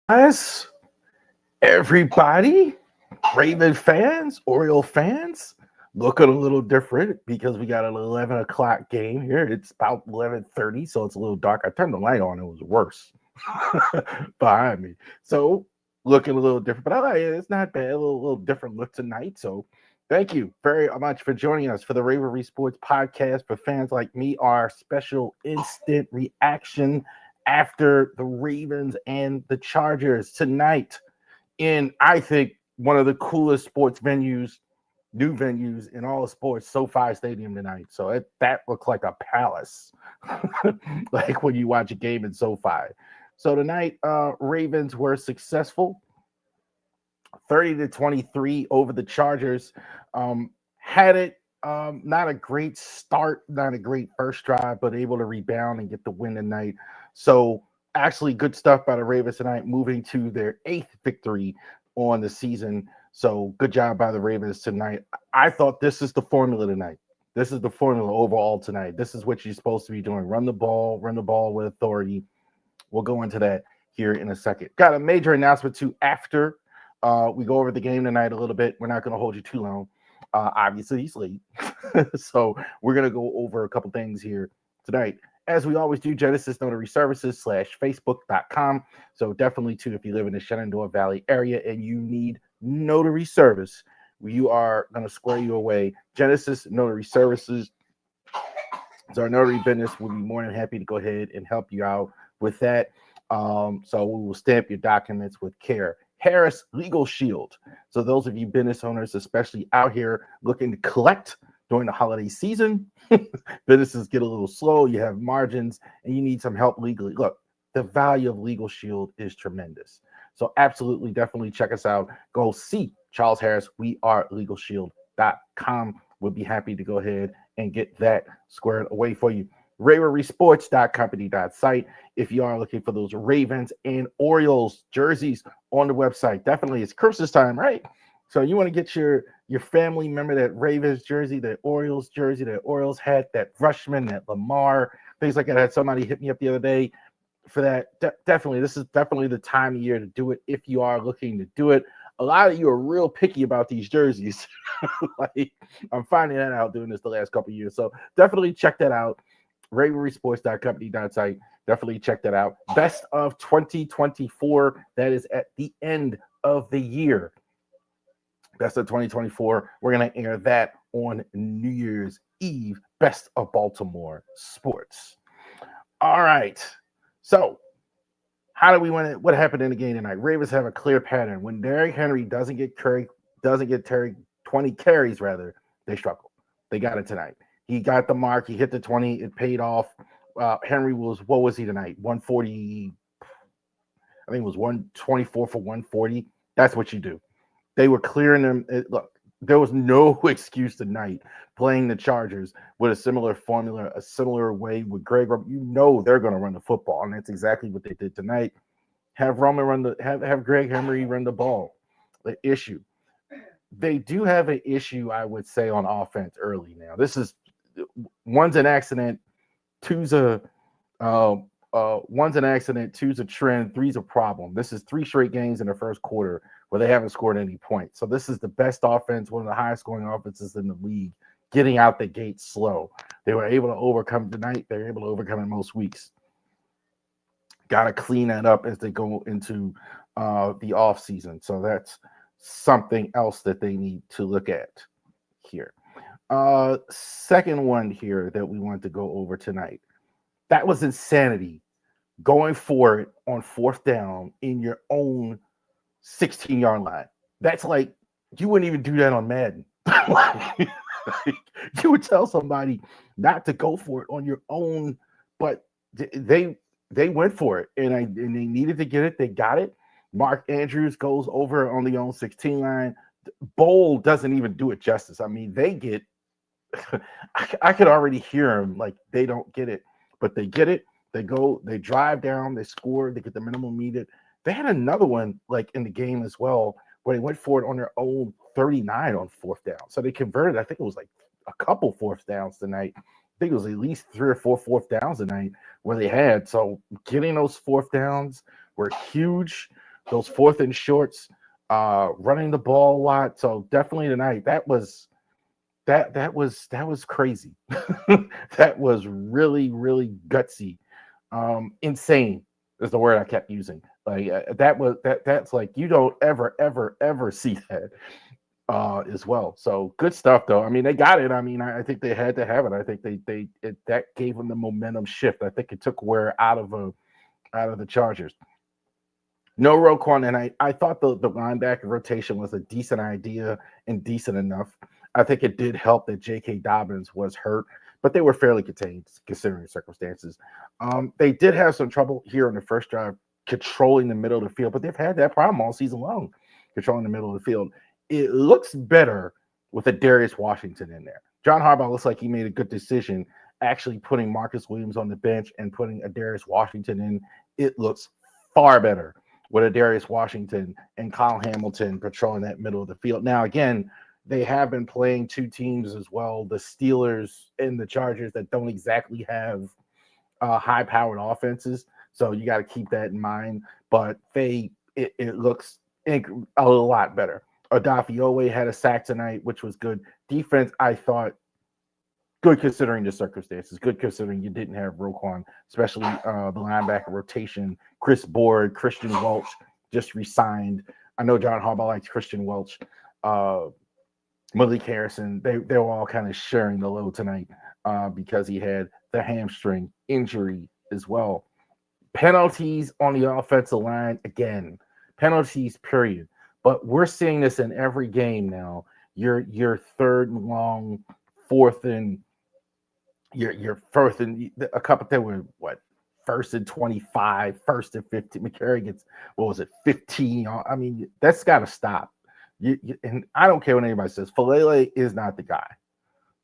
Yes, everybody, Raven fans, Oriole fans, looking a little different because we got an 11 o'clock game here. It's about 11:30, so it's a little dark. I turned the light on, it was worse behind me. So looking a little different, but I like it. It's not bad. A little different look tonight. So thank you very much for joining us for the Ravery Sports podcast for fans like me, our special instant reaction after the Ravens and the Chargers tonight in, I think, one of the coolest sports venues, new venues in all of sports, SoFi Stadium tonight. So that looked like a palace, like when you watch a game in SoFi. So tonight, Ravens were successful, 30-23 over the Chargers. Had it not a great start, not a great first drive, but able to rebound and get the win tonight. So actually good stuff by the Ravens tonight, moving to their 8th victory on the season. So good job by the Ravens tonight. I thought this is the formula tonight. This is the formula overall tonight. This is what you're supposed to be doing. Run the ball with authority. We'll go into that here in a second. Got a major announcement too after we go over the game tonight a little bit. We're not going to hold you too long. Obviously, he's late. So we're going to go over a couple things here tonight. As we always do, Genesis Notary Services /Facebook.com. So definitely, too, if you live in the Shenandoah Valley area and you need notary service, you are going to square you away. Genesis Notary Services. So our notary business will be more than happy to go ahead and help you out with that. So we will stamp your documents with care. Harris Legal Shield. So those of you business owners, especially out here looking to collect during the holiday season, businesses get a little slow, you have margins, and you need some help legally. Look, the value of Legal Shield is tremendous. So absolutely, definitely check us out. Go see Charles Harris. We are LegalShield.com. We'll be happy to go ahead and get that squared away for you. RaverySports.company.site. If you are looking for those Ravens and Orioles jerseys on the website, definitely it's Christmas time, right? So you want to get your family member that Ravens jersey, that Orioles jersey, that Orioles hat, that Rushman, that Lamar, things like that. I had somebody hit me up the other day for that. Definitely, this is definitely the time of year to do it if you are looking to do it. A lot of you are real picky about these jerseys. Like, I'm finding that out doing this the last couple of years. So definitely check that out. RaverySports.company.site. Definitely check that out. Best of 2024. That is at the end of the year. Best of 2024. We're going to air that on New Year's Eve. Best of Baltimore Sports. All right. So, how do we win it? What happened in the game tonight? Ravens have a clear pattern. When Derrick Henry doesn't get carried 20 carries rather, they struggled. They got it tonight. He got the mark. He hit the 20. It paid off. Henry was, what was he tonight? 140. I think it was 124 for 140. That's what you do. They were clearing them. Look, there was no excuse tonight playing the Chargers with a similar formula, a similar way with Greg. You know they're going to run the football, and that's exactly what they did tonight. Have Roman run the have Greg Henry run the ball. The issue. They do have an issue, I would say, on offense early now. This is one's an accident, two's a one's an accident, two's a trend, three's a problem. This is 3 straight games in the first quarter where they haven't scored any points. So this is the best offense, one of the highest scoring offenses in the league, getting out the gate slow. They were able to overcome tonight. They're able to overcome it most weeks. Got to clean that up as they go into the off season. So that's something else that they need to look at here. Second one here that we want to go over tonight. That was insanity. Going for it on 4th down in your own 16-yard line. That's like, you wouldn't even do that on Madden. You would tell somebody not to go for it on your own, but they went for it, and they needed to get it. They got it. Mark Andrews goes over on the own 16 line. Bowl doesn't even do it justice. I mean, they get I could already hear them like they don't get it, but they get it. They go, they drive down, they score, they get the minimum needed. They had another one like in the game as well where they went for it on their own 39 on 4th down. So they converted, I think it was like a couple 4th downs tonight. I think it was at least 3 or 4 4th downs tonight where they had. So getting those 4th downs were huge. Those 4th and shorts, running the ball a lot. So definitely tonight, that was crazy. That was really, really gutsy. Insane is the word I kept using. Like that's like, you don't ever see that as well. So good stuff though. I mean, they got it. I mean, I think they had to have it. I think that gave them the momentum shift. I think it took wear out of the Chargers. No Roquan, and I thought the linebacker rotation was a decent idea and decent enough. I think it did help that J.K. Dobbins was hurt, but they were fairly contained considering the circumstances. They did have some trouble here in the first drive controlling the middle of the field, but they've had that problem all season long, controlling the middle of the field. It looks better with a Darius Washington in there. John Harbaugh looks like he made a good decision actually putting Marcus Williams on the bench and putting a Darius Washington in. It looks far better with a Darius Washington and Kyle Hamilton patrolling that middle of the field. Now, again, they have been playing 2 teams as well, the Steelers and the Chargers, that don't exactly have high-powered offenses. So you got to keep that in mind. But it looks a lot better. Odafe had a sack tonight, which was good. Defense, I thought, good considering the circumstances. Good considering you didn't have Roquan, especially the linebacker rotation. Chris Board, Christian Welch just re-signed. I know John Harbaugh likes Christian Welch. Malik Harrison, they were all kind of sharing the load tonight because he had the hamstring injury as well. Penalties on the offensive line, again, penalties, period. But we're seeing this in every game now. Your 3rd and long, 4th and your 1st and a couple. They were what 1st and 25, 1st and 15. McCary gets, what was it, 15? I mean, that's got to stop. And I don't care what anybody says. Falele is not the guy.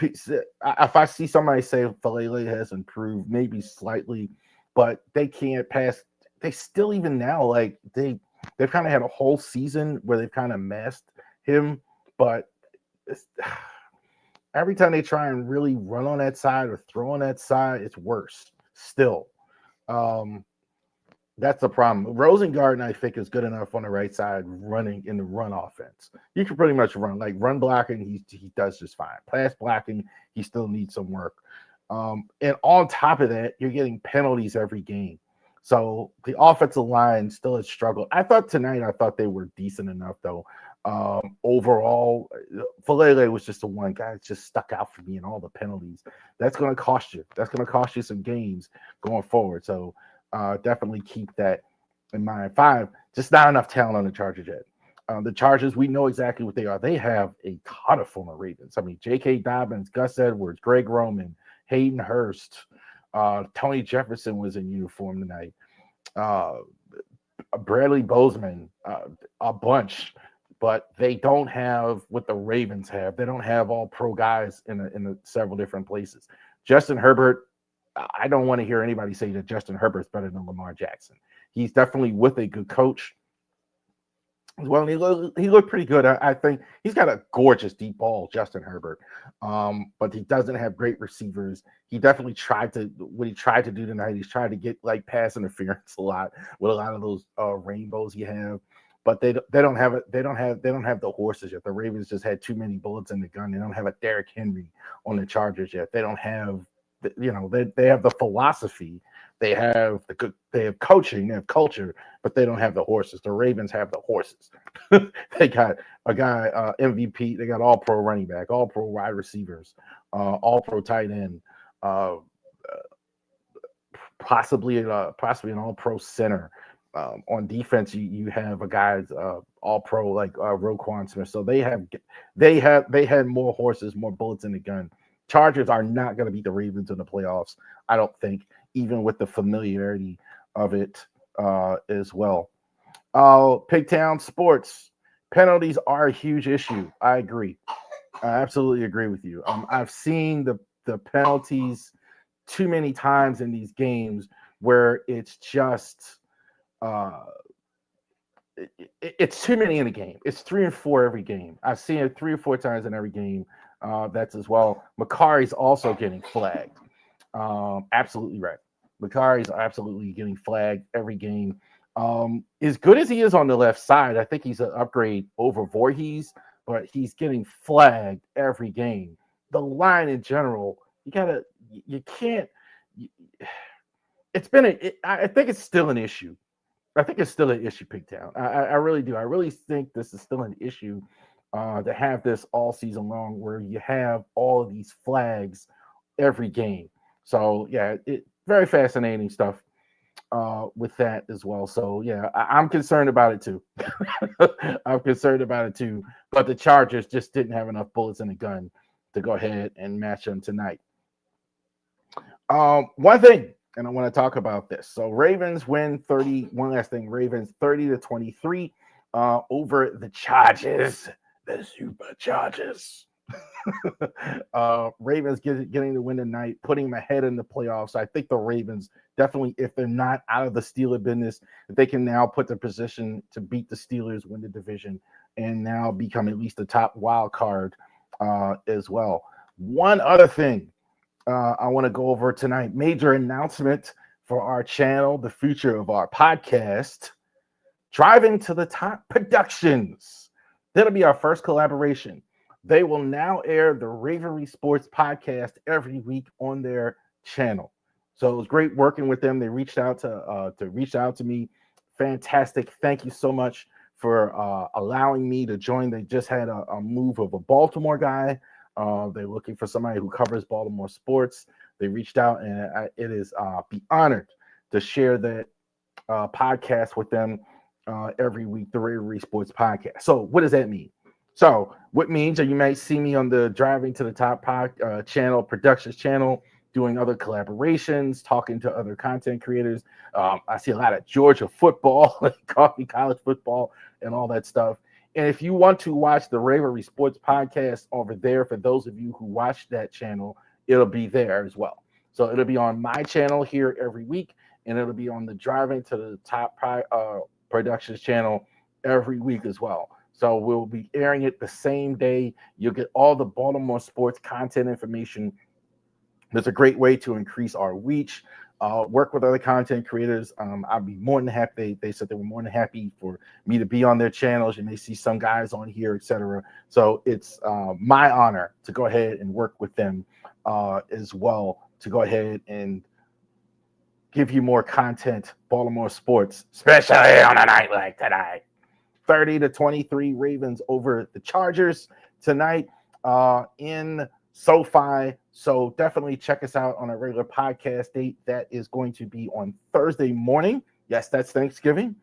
If I see somebody say Falele has improved, maybe slightly, but they can't pass. They still, even now, like they've kind of had a whole season where they've kind of masked him, but every time they try and really run on that side or throw on that side, it's worse still. That's the problem. Rosengarten, I think, is good enough on the right side running in the run offense. He can pretty much run. Like run blocking, he does just fine. Pass blocking, he still needs some work. And on top of that, you're getting penalties every game. So the offensive line still has struggled. I thought they were decent enough, though. Overall, Falele was just the one guy that just stuck out for me in all the penalties. That's going to cost you. That's going to cost you some games going forward. So definitely keep that in mind. 5, just not enough talent on the Chargers yet. The Chargers, we know exactly what they are. They have a ton of former Ravens. I mean, J.K. Dobbins, Gus Edwards, Greg Roman, Hayden Hurst, Tony Jefferson was in uniform tonight. Uh, Bradley Bozeman, a bunch, but they don't have what the Ravens have. They don't have all pro guys in several different places. Justin Herbert, I don't want to hear anybody say that Justin Herbert's better than Lamar Jackson. He's definitely with a good coach. Well, he looked pretty good. I think he's got a gorgeous deep ball, Justin Herbert. But he doesn't have great receivers. He definitely tried to what he tried to do tonight. He's tried to get like pass interference a lot with a lot of those rainbows you have. But they don't have it. They don't have the horses yet. The Ravens just had too many bullets in the gun. They don't have a Derrick Henry on the Chargers yet. They don't have they have the philosophy. They have coaching, they have culture, but they don't have the horses. The Ravens have the horses. They got a guy MVP. They got all pro running back, all pro wide receivers, all pro tight end, possibly an all pro center. On defense, you have a guy's all pro like Roquan Smith. So they had more horses, more bullets in the gun. Chargers are not going to beat the Ravens in the playoffs, I don't think, even with the familiarity of it as well. Pigtown Sports, penalties are a huge issue. I agree. I absolutely agree with you. I've seen the penalties too many times in these games where it's just it's too many in a game. It's 3 and 4 every game. I've seen it 3 or 4 times in every game. That's as well. Makari's also getting flagged. Absolutely right. Makari's absolutely getting flagged every game. As good as he is on the left side, I think he's an upgrade over Voorhees, but he's getting flagged every game. The line in general, you can't. I think it's still an issue. I think it's still an issue, Pigtown. I really do. I really think this is still an issue to have this all season long where you have all of these flags every game. So, yeah, very fascinating stuff with that as well. So, yeah, I'm concerned about it too. I'm concerned about it too. But the Chargers just didn't have enough bullets in the gun to go ahead and match them tonight. One thing, and I want to talk about this. So Ravens win 30. One last thing, Ravens 30-23 over the Chargers, the Superchargers. Ravens getting the win tonight, putting them ahead in the playoffs. I think the Ravens definitely, if they're not out of the Steelers business, they can now put the position to beat the Steelers, win the division, and now become at least the top wild card as well. One other thing I want to go over tonight, major announcement for our channel, the future of our podcast, Driving to the Top Productions. That'll be our first collaboration. They will now air the Ravery Sports podcast every week on their channel. So it was great working with them. They reached out to me. Fantastic. Thank you so much for allowing me to join. They just had a move of a Baltimore guy. They're looking for somebody who covers Baltimore sports. They reached out, and it is be honored to share that podcast with them every week, the Ravery Sports podcast. So what does that mean? So what means that you might see me on the Driving to the Top channel, Productions channel, doing other collaborations, talking to other content creators. I see a lot of Georgia football, like college football, and all that stuff. And if you want to watch the Ravery Sports podcast over there, for those of you who watch that channel, it'll be there as well. So it'll be on my channel here every week, and it'll be on the Driving to the Top Productions channel every week as well. So we'll be airing it the same day. You'll get all the Baltimore sports content information. There's a great way to increase our reach. Work with other content creators. I'd be more than happy. They said they were more than happy for me to be on their channels. You may see some guys on here, etc. So it's my honor to go ahead and work with them as well, to go ahead and give you more content, Baltimore sports, especially on a night like tonight. 30-23 Ravens over the Chargers tonight in SoFi. So definitely check us out on a regular podcast date. That is going to be on Thursday morning. Yes, that's Thanksgiving.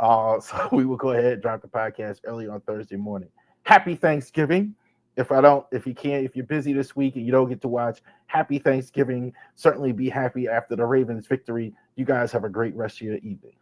So we will go ahead and drop the podcast early on Thursday morning. Happy Thanksgiving. If you're busy this week and you don't get to watch, happy Thanksgiving. Certainly be happy after the Ravens victory. You guys have a great rest of your evening.